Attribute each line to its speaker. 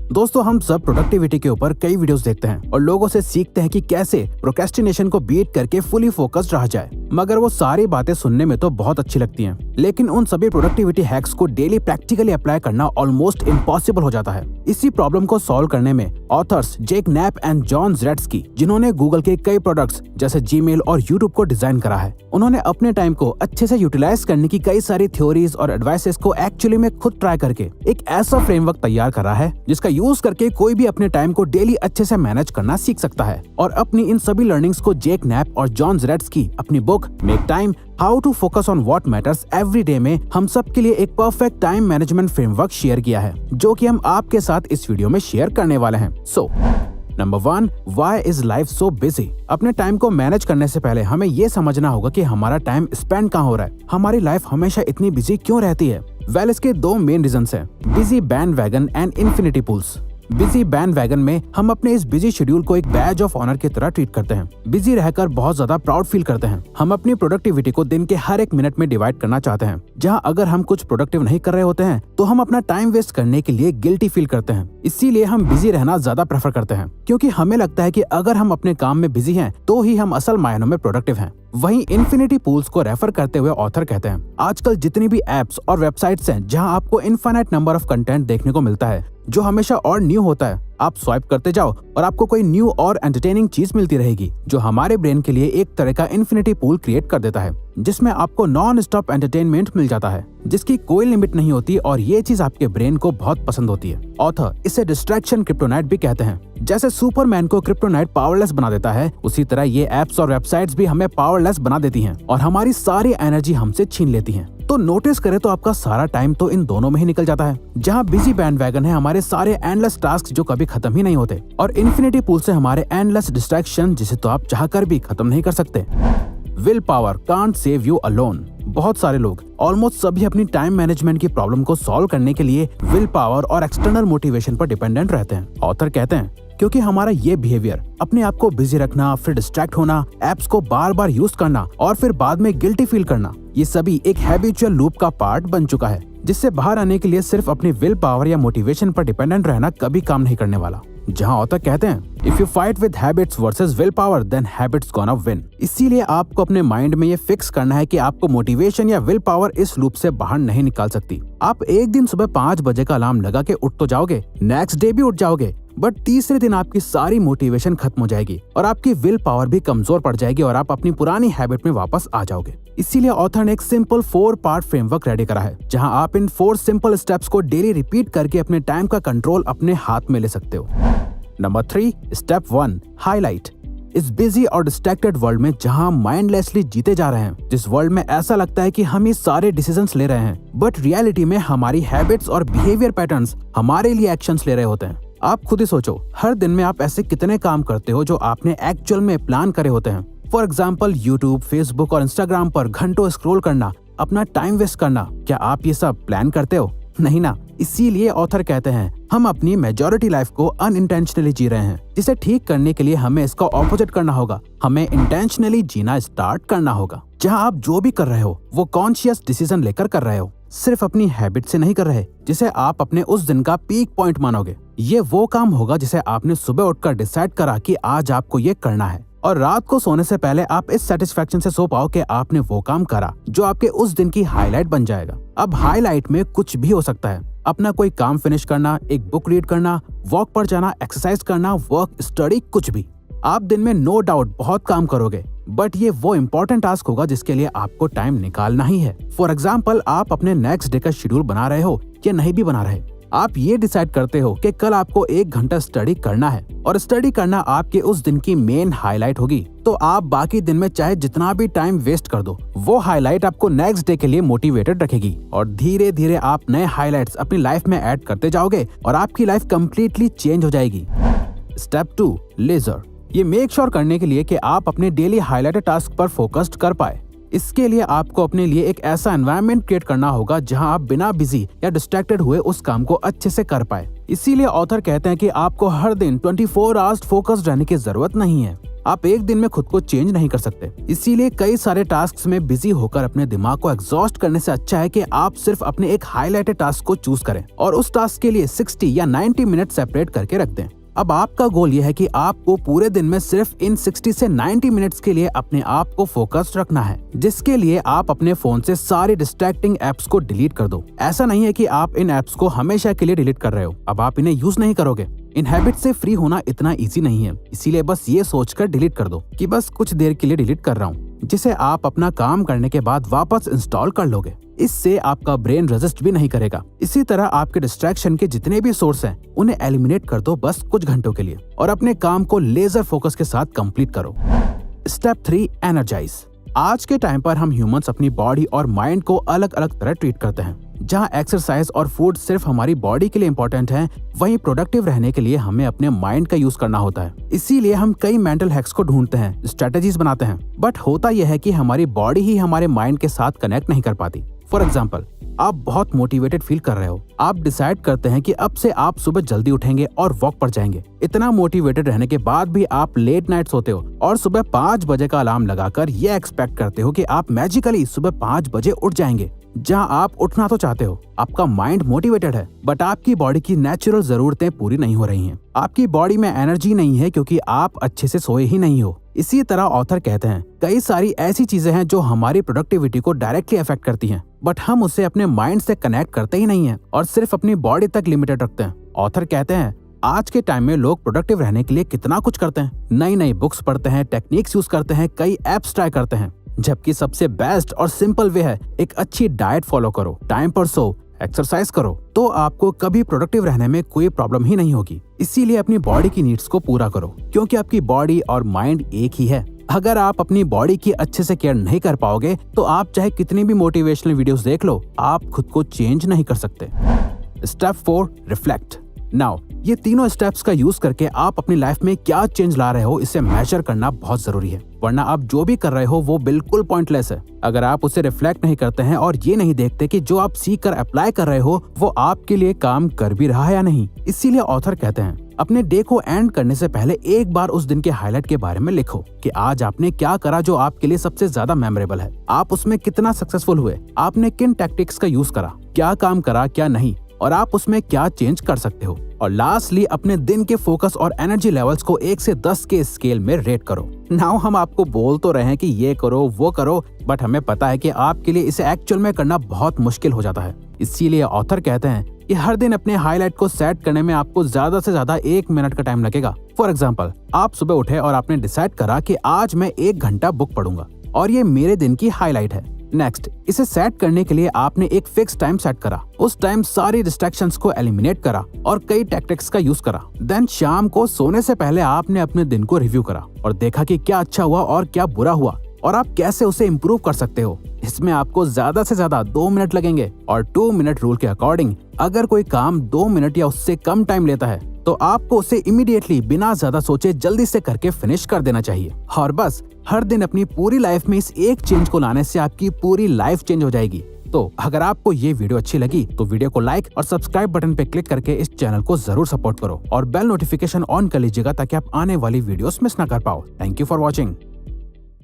Speaker 1: दोस्तों, हम सब प्रोडक्टिविटी के ऊपर कई वीडियोस देखते हैं और लोगों से सीखते हैं कि कैसे प्रोक्रेस्टिनेशन को बीट करके फुली फोकस्ड रहा जाए। मगर वो सारी बातें सुनने में तो बहुत अच्छी लगती हैं, लेकिन उन सभी प्रोडक्टिविटी हैक्स को डेली प्रैक्टिकली अप्लाई करना ऑलमोस्ट इम्पॉसिबल हो जाता है। इसी प्रॉब्लम को सॉल्व करने में authors Jake Knapp and John Zeratsky, जिन्होंने गूगल के कई प्रोडक्ट्स जैसे जीमेल और यूट्यूब को डिजाइन करा है, उन्होंने अपने टाइम को अच्छे से यूटिलाइज करने की कई सारी थ्योरीज और एडवाइसेस को एक्चुअली में खुद ट्राई करके एक ऐसा फ्रेमवर्क तैयार करा है जिसका यूज करके कोई भी अपने टाइम को डेली अच्छे से मैनेज करना सीख सकता है। और अपनी इन सभी लर्निंग्स को जैक नैप और जॉन ज़्रेटस्की अपनी book make time how to focus on what matters every day में हम सब के लिए एक perfect time management framework share किया है, जो कि हम आपके साथ इस वीडियो में शेयर करने वाले हैं। Number 1, why is life so busy. अपने टाइम को मैनेज करने से पहले हमें ये समझना होगा कि हमारा टाइम स्पेंड कहाँ हो रहा है, हमारी लाइफ हमेशा इतनी बिजी क्यों रहती है। इसके दो मेन रीजंस हैं, busy bandwagon and infinity pools. Busy bandwagon में हम अपने इस बिजी शेड्यूल को एक बैज ऑफ ऑनर की तरह ट्रीट करते हैं। बिजी रहकर बहुत ज्यादा प्राउड फील करते हैं। हम अपनी प्रोडक्टिविटी को दिन के हर एक मिनट में डिवाइड करना चाहते हैं, जहां अगर हम कुछ प्रोडक्टिव नहीं कर रहे होते हैं तो हम अपना टाइम वेस्ट करने के लिए गिल्टी फील करते हैं। इसीलिए हम बिजी रहना ज्यादा प्रेफर करते हैं, क्योंकि हमें लगता है कि अगर हम अपने काम में बिजी हैं तो ही हम असल मायनों में प्रोडक्टिव हैं। वहीं इन्फिनिटी पूल्स को रेफर करते हुए ऑथर कहते हैं, आजकल जितनी भी एप्स और वेबसाइट्स हैं जहां आपको इनफाइनाइट नंबर ऑफ कंटेंट देखने को मिलता है, जो हमेशा और न्यू होता है, आप स्वाइप करते जाओ और आपको कोई न्यू और एंटरटेनिंग चीज मिलती रहेगी, जो हमारे ब्रेन के लिए एक तरह का इन्फिनिटी पूल क्रिएट कर देता है, जिसमें आपको नॉन स्टॉप एंटरटेनमेंट मिल जाता है, जिसकी कोई लिमिट नहीं होती और ये चीज आपके ब्रेन को बहुत पसंद होती है। ऑथर इसे डिस्ट्रैक्शन क्रिप्टोनाइट भी कहते हैं। जैसे सुपरमैन को क्रिप्टोनाइट पावरलेस बना देता है, उसी तरह ये एप्स और वेबसाइट्स भी हमें पावरलेस बना देती हैं और हमारी सारी एनर्जी हमसे छीन लेती हैं। तो नोटिस करें तो आपका सारा टाइम तो इन दोनों में ही निकल जाता है। जहाँ बिजी बैंडवैगन है हमारे सारे एंडलेस टास्क जो कभी खत्म ही नहीं होते, और इन्फिनिटी पूल से हमारे एंडलेस डिस्ट्रैक्शन जिसे तो आप चाहकर भी खत्म नहीं कर सकते। Will power can't save you alone. बहुत सारे लोग, ऑलमोस्ट सभी, अपनी टाइम मैनेजमेंट की प्रॉब्लम को सॉल्व करने के लिए विल पावर और एक्सटर्नल मोटिवेशन पर डिपेंडेंट रहते हैं। ऑथर कहते हैं, क्योंकि हमारा ये बिहेवियर, अपने आप को बिजी रखना, फिर डिस्ट्रैक्ट होना, एप्स को बार बार यूज करना और फिर बाद में गिल्टी फील करना, ये सभी एक हैबिचुअल लूप का पार्ट बन चुका है, जिससे बाहर आने के लिए सिर्फ अपनी विल पावर या मोटिवेशन पर डिपेंडेंट रहना कभी काम नहीं करने वाला। जहां ऑथर कहते हैं, if you fight with habits versus will power then habits gonna win. इसीलिए आपको अपने माइंड में ये फिक्स करना है कि आपको मोटिवेशन या विल पावर इस लूप से बाहर नहीं निकाल सकती। आप एक दिन सुबह 5 बजे का अलार्म लगा के उठ तो जाओगे, नेक्स्ट डे भी उठ जाओगे, बट तीसरे दिन आपकी सारी मोटिवेशन खत्म हो जाएगी और आपकी विल पावर भी कमजोर पड़ जाएगी और आप अपनी पुरानी हैबिट में वापस आ जाओगे। इसीलिए ऑथर ने एक सिंपल 4 पार्ट फ्रेमवर्क रेडी करा है, जहां आप इन 4 सिंपल स्टेप्स को डेली रिपीट करके अपने टाइम का कंट्रोल अपने हाथ में ले सकते हो। Number 3, step 1, highlight. इस बिजी और डिस्ट्रैक्टेड वर्ल्ड में जहां हम माइंडलेसली जीते जा रहे हैं, जिस वर्ल्ड में ऐसा लगता है कि हम ये सारे डिसीजंस ले रहे हैं, बट रियलिटी में हमारी हैबिट्स और बिहेवियर पैटर्न्स हमारे लिए एक्शंस ले रहे होते हैं। आप खुद ही सोचो, हर दिन में आप ऐसे कितने काम करते हो जो आपने एक्चुअल में प्लान करे होते हैं। फॉर एग्जाम्पल, यूट्यूब, फेसबुक और इंस्टाग्राम पर घंटों स्क्रॉल करना, अपना टाइम वेस्ट करना, क्या आप ये सब प्लान करते हो? नहीं ना। इसीलिए ऑथर कहते हैं, हम अपनी मेजॉरिटी लाइफ को अनइंटेंशनली जी रहे हैं, जिसे ठीक करने के लिए हमें इसका ऑपोजिट करना होगा। हमें इंटेंशनली जीना स्टार्ट करना होगा, जहां आप जो भी कर रहे हो वो कॉन्शियस डिसीजन लेकर कर रहे हो, सिर्फ अपनी हैबिट से नहीं कर रहे, जिसे आप अपने उस दिन का पीक पॉइंट मानोगे। ये वो काम होगा जिसे आपने सुबह उठकर डिसाइड करा कि आज आपको ये करना है, और रात को सोने से पहले आप इस सेटिस्फेक्शन से सो पाओ कि आपने वो काम करा जो आपके उस दिन की हाईलाइट बन जाएगा। अब हाईलाइट में कुछ भी हो सकता है, अपना कोई काम फिनिश करना, एक बुक रीड करना, वॉक पर जाना, एक्सरसाइज करना, वर्क, स्टडी, कुछ भी। आप दिन में नो डाउट बहुत काम करोगे, बट ये वो इम्पोर्टेंट टास्क होगा जिसके लिए आपको टाइम निकालना ही है। फॉर एग्जाम्पल, आप अपने नेक्स्ट डे का शेड्यूल बना रहे हो या नहीं भी बना रहे, आप ये डिसाइड करते हो कि कल आपको 1 घंटा स्टडी करना है और स्टडी करना आपके उस दिन की मेन हाईलाइट होगी, तो आप बाकी दिन में चाहे जितना भी टाइम वेस्ट कर दो, वो हाईलाइट आपको नेक्स्ट डे के लिए मोटिवेटेड रखेगी और धीरे धीरे आप नए हाईलाइट्स अपनी लाइफ में ऐड करते जाओगे और आपकी लाइफ कंप्लीटली चेंज हो जाएगी। Step 2, laser. ये मेक श्योर करने के लिए कि आप अपने डेली हाईलाइटेड टास्क पर फोकस्ड कर पाए। इसके लिए आपको अपने लिए एक ऐसा एनवायरनमेंट क्रिएट करना होगा जहां आप बिना बिजी या डिस्ट्रैक्टेड हुए उस काम को अच्छे से कर पाए। इसीलिए ऑथर कहते हैं कि आपको हर दिन 24 आवर्स फोकस्ड रहने की जरूरत नहीं है। आप एक दिन में खुद को चेंज नहीं कर सकते। इसीलिए कई सारे टास्क में बिजी होकर अपने दिमाग को एग्जॉस्ट करने से अच्छा है कि आप सिर्फ अपने एक हाईलाइटेड टास्क को चूज करें और उस टास्क के लिए 60 या 90 मिनट सेपरेट करके रख दें। अब आपका गोल यह है कि आपको पूरे दिन में सिर्फ इन 60 से 90 मिनट्स के लिए अपने आप को फोकस्ड रखना है, जिसके लिए आप अपने फोन से सारी डिस्ट्रैक्टिंग एप्स को डिलीट कर दो। ऐसा नहीं है कि आप इन एप्स को हमेशा के लिए डिलीट कर रहे हो, अब आप इन्हें यूज नहीं करोगे। इन हैबिट से फ्री होना इतना इजी नहीं है, इसीलिए बस ये सोचकर डिलीट कर दो कि बस कुछ देर के लिए डिलीट कर रहा हूँ, जिसे आप अपना काम करने के बाद वापस इंस्टॉल कर लोगे। इससे आपका ब्रेन रेजिस्ट भी नहीं करेगा। इसी तरह आपके डिस्ट्रैक्शन के जितने भी सोर्स हैं, उन्हें एलिमिनेट कर दो बस कुछ घंटों के लिए और अपने काम को लेजर फोकस के साथ कंप्लीट करो। Step 3, energize. आज के टाइम पर हम ह्यूमंस अपनी बॉडी और माइंड को अलग अलग तरह ट्रीट करते हैं। जहां एक्सरसाइज और फूड सिर्फ हमारी बॉडी के लिए इम्पोर्टेंट है, वहीं प्रोडक्टिव रहने के लिए हमें अपने माइंड का यूज करना होता है। इसीलिए हम कई मेंटल हैक्स को ढूंढते हैं, स्ट्रेटेजीज बनाते हैं, बट होता यह है कि हमारी बॉडी ही हमारे माइंड के साथ कनेक्ट नहीं कर पाती। फॉर एग्जाम्पल, आप बहुत मोटिवेटेड फील कर रहे हो, आप डिसाइड करते हैं कि अब से आप सुबह जल्दी उठेंगे और वॉक पर जाएंगे। इतना मोटिवेटेड रहने के बाद भी आप लेट नाइट सोते हो और सुबह 5 बजे का अलार्म लगाकर ये एक्सपेक्ट करते हो कि आप मैजिकली सुबह 5 बजे उठ जाएंगे। जहां आप उठना तो चाहते हो, आपका माइंड मोटिवेटेड है, बट आपकी बॉडी की नेचुरल जरूरतें पूरी नहीं हो रही हैं। आपकी बॉडी में एनर्जी नहीं है क्योंकि आप अच्छे से सोए ही नहीं हो। इसी तरह ऑथर कहते हैं, कई सारी ऐसी चीजें हैं जो हमारी प्रोडक्टिविटी को डायरेक्टली अफेक्ट करती हैं, बट हम उसे अपने माइंड से कनेक्ट करते ही नहीं हैं और सिर्फ अपनी बॉडी तक लिमिटेड रखते हैं। ऑथर कहते हैं, आज के टाइम में लोग प्रोडक्टिव रहने के लिए कितना कुछ करते हैं, नई नई बुक्स पढ़ते हैं, टेक्निक्स यूज करते हैं, कई एप्स ट्राई करते हैं, जबकि सबसे बेस्ट और सिंपल वे है एक अच्छी डाइट फॉलो करो, टाइम पर सो, एक्सरसाइज करो, तो आपको कभी प्रोडक्टिव रहने में कोई प्रॉब्लम ही नहीं होगी। इसीलिए अपनी बॉडी की नीड्स को पूरा करो, क्योंकि आपकी बॉडी और माइंड एक ही है। अगर आप अपनी बॉडी की अच्छे से केयर नहीं कर पाओगे तो आप चाहे कितनी भी मोटिवेशनल वीडियोस देख लो, आप खुद को चेंज नहीं कर सकते। Step 4, reflect. नाउ ये तीनों स्टेप्स का यूज करके आप अपनी लाइफ में क्या चेंज ला रहे हो, इसे मेजर करना बहुत जरूरी है, वरना आप जो भी कर रहे हो वो बिल्कुल पॉइंटलेस है अगर आप उसे रिफ्लेक्ट नहीं करते हैं और ये नहीं देखते कि जो आप सीख कर अप्लाई कर रहे हो वो आपके लिए काम कर भी रहा है या नहीं। इसीलिए ऑथर कहते हैं, अपने डे को एंड करने से पहले एक बार उस दिन के हाईलाइट के बारे में लिखो कि आज आपने क्या करा जो आपके लिए सबसे ज्यादा मेमोरेबल है, आप उसमें कितना सक्सेसफुल हुए, आपने किन टैक्टिक्स का यूज करा, क्या काम करा क्या नहीं, और आप उसमें क्या चेंज कर सकते हो। और लास्टली अपने दिन के फोकस और एनर्जी लेवल्स को 1 से 10 के स्केल में रेट करो। नाउ हम आपको बोल तो रहे हैं कि ये करो वो करो, बट हमें पता है कि आपके लिए इसे एक्चुअल में करना बहुत मुश्किल हो जाता है। इसीलिए ऑथर कहते हैं कि हर दिन अपने हाईलाइट को सेट करने में आपको ज्यादा से ज्यादा 1 मिनट का टाइम लगेगा। फॉर एग्जाम्पल, आप सुबह उठे और आपने डिसाइड करा कि आज मैं 1 घंटा बुक पढ़ूंगा और ये मेरे दिन की हाईलाइट है। नेक्स्ट, इसे सेट करने के लिए आपने एक फिक्स टाइम सेट करा, उस टाइम सारी डिस्ट्रैक्शंस को एलिमिनेट करा और कई टैक्टिक्स का यूज करा। देन शाम को सोने से पहले आपने अपने दिन को रिव्यू करा और देखा कि क्या अच्छा हुआ और क्या बुरा हुआ और आप कैसे उसे इम्प्रूव कर सकते हो। इसमें आपको ज्यादा से ज्यादा 2 मिनट लगेंगे और 2 मिनट रूल के अकॉर्डिंग अगर कोई काम 2 मिनट या उससे कम टाइम लेता है तो आपको उसे इमीडिएटली बिना ज्यादा सोचे जल्दी से करके फिनिश कर देना चाहिए। और बस हर दिन अपनी पूरी लाइफ में इस एक चेंज को लाने से आपकी पूरी लाइफ चेंज हो जाएगी। तो अगर आपको ये वीडियो अच्छी लगी तो वीडियो को लाइक और सब्सक्राइब बटन पे क्लिक करके इस चैनल को जरूर सपोर्ट करो और बेल नोटिफिकेशन ऑन कर लीजिएगा ताकि आप आने वाली वीडियोस मिस ना कर पाओ। Thank you for watching.